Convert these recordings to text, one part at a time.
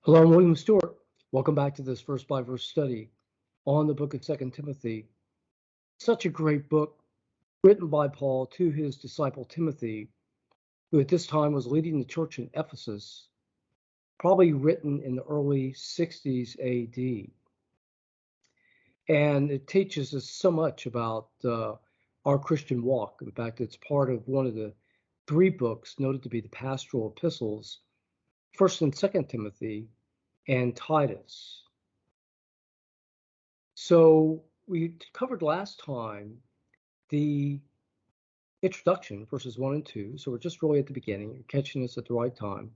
Hello, I'm William Stewart. Welcome back to this verse by verse study on the book of Second Timothy. Such a great book written by Paul to his disciple Timothy, who at this time was leading the church in Ephesus, probably written in the early 60s AD. And it teaches us so much about our Christian walk. In fact, it's part of one of the three books noted to be the pastoral epistles, First and Second Timothy and Titus. So we covered last time the introduction, verses 1 and 2. So we're just really at the beginning. You're catching us at the right time.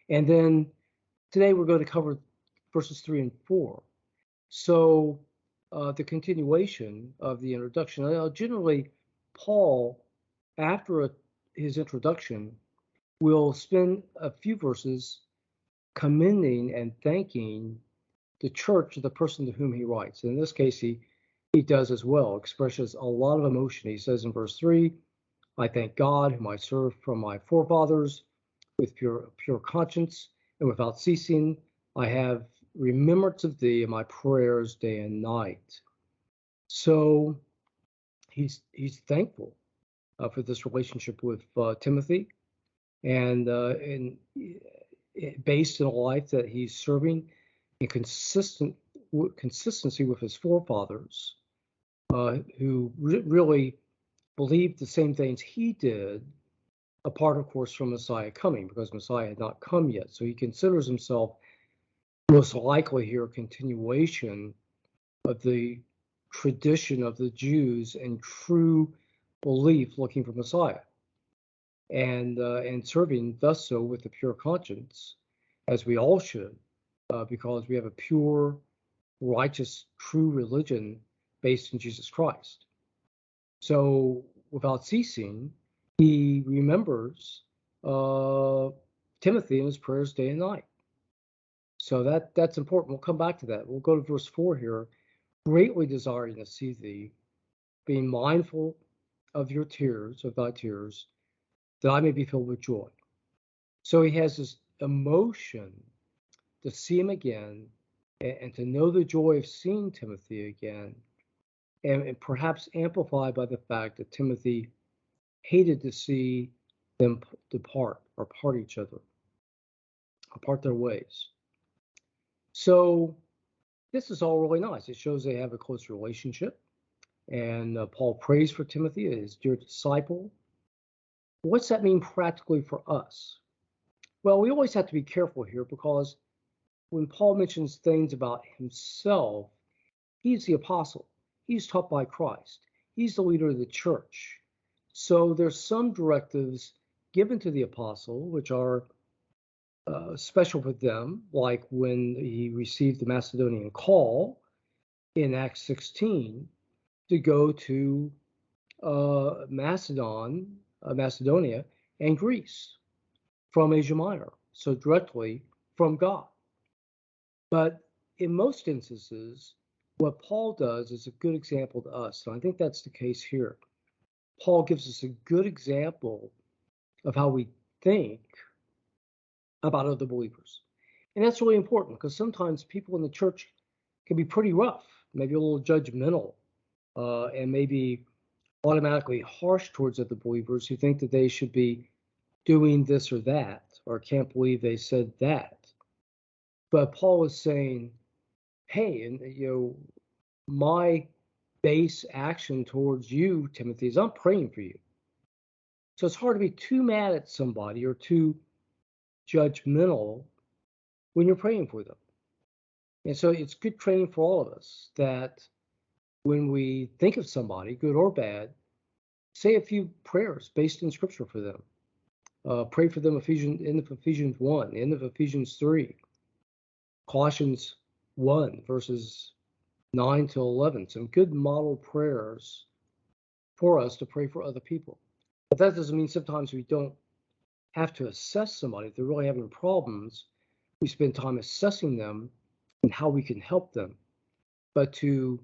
And then today we're going to cover verses 3 and 4. So the continuation of the introduction. Generally, Paul, after his introduction, will spend a few verses commending and thanking the church, the person to whom he writes. In this case, he does as well, expresses a lot of emotion. He says in verse 3, I thank God, whom I serve from my forefathers with pure conscience, and without ceasing, I have remembrance of thee in my prayers day and night. So he's thankful for this relationship with Timothy, and based in a life that he's serving in consistency with his forefathers, who really believed the same things he did, apart, of course, from Messiah coming, because Messiah had not come yet. So he considers himself most likely here a continuation of the tradition of the Jews and true belief looking for Messiah, and serving thus so with a pure conscience, as we all should, because we have a pure, righteous, true religion based in Jesus Christ. So without ceasing, he remembers Timothy in his prayers day and night. So that's important. We'll come back to that. We'll go to verse 4 here. Greatly desiring to see thee, being mindful of your tears, of thy tears, that I may be filled with joy. So he has this emotion to see him again and to know the joy of seeing Timothy again, and perhaps amplified by the fact that Timothy hated to see them depart or part each other, apart their ways. So this is all really nice. It shows they have a close relationship. And Paul prays for Timothy, his dear disciple. What's that mean practically for us? Well, we always have to be careful here, because when Paul mentions things about himself, he's the apostle. He's taught by Christ. He's the leader of the church. So there's some directives given to the apostle, which are special for them, like when he received the Macedonian call in Acts 16 to go to Macedonia and Greece from Asia Minor, so directly from God. But in most instances, what Paul does is a good example to us. And I think that's the case here. Paul gives us a good example of how we think about other believers. And that's really important, because sometimes people in the church can be pretty rough, maybe a little judgmental, and maybe automatically harsh towards other believers who think that they should be doing this or that, or can't believe they said that. But Paul is saying, hey, and my base action towards you, Timothy, is I'm praying for you. So it's hard to be too mad at somebody or too judgmental when you're praying for them. And so it's good training for all of us that when we think of somebody, good or bad, say a few prayers based in Scripture for them. Pray for them, end of Ephesians 1, end of Ephesians 3, Colossians 1, verses 9 to 11. Some good model prayers for us to pray for other people. But that doesn't mean sometimes we don't have to assess somebody. If they're really having problems, we spend time assessing them and how we can help them. But to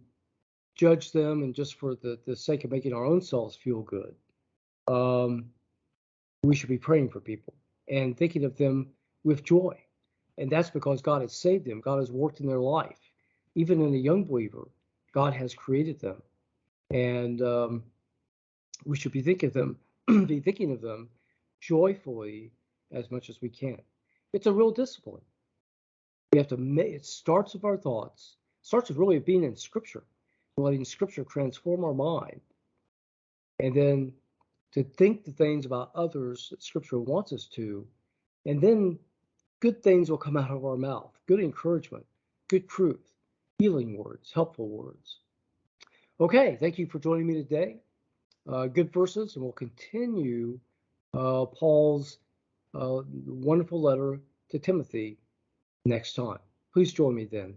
judge them and just for the sake of making our own selves feel good, we should be praying for people and thinking of them with joy. And that's because God has saved them. God has worked in their life. Even in a young believer, God has created them. And we should be thinking of them, be thinking of them joyfully as much as we can. It's a real discipline. We have to make it starts with our thoughts, starts with really being in Scripture, letting Scripture transform our mind, and then to think the things about others that Scripture wants us to, and then good things will come out of our mouth, good encouragement, good truth, healing words, helpful words. Okay, thank you for joining me today. Good verses, and we'll continue Paul's wonderful letter to Timothy next time. Please join me then.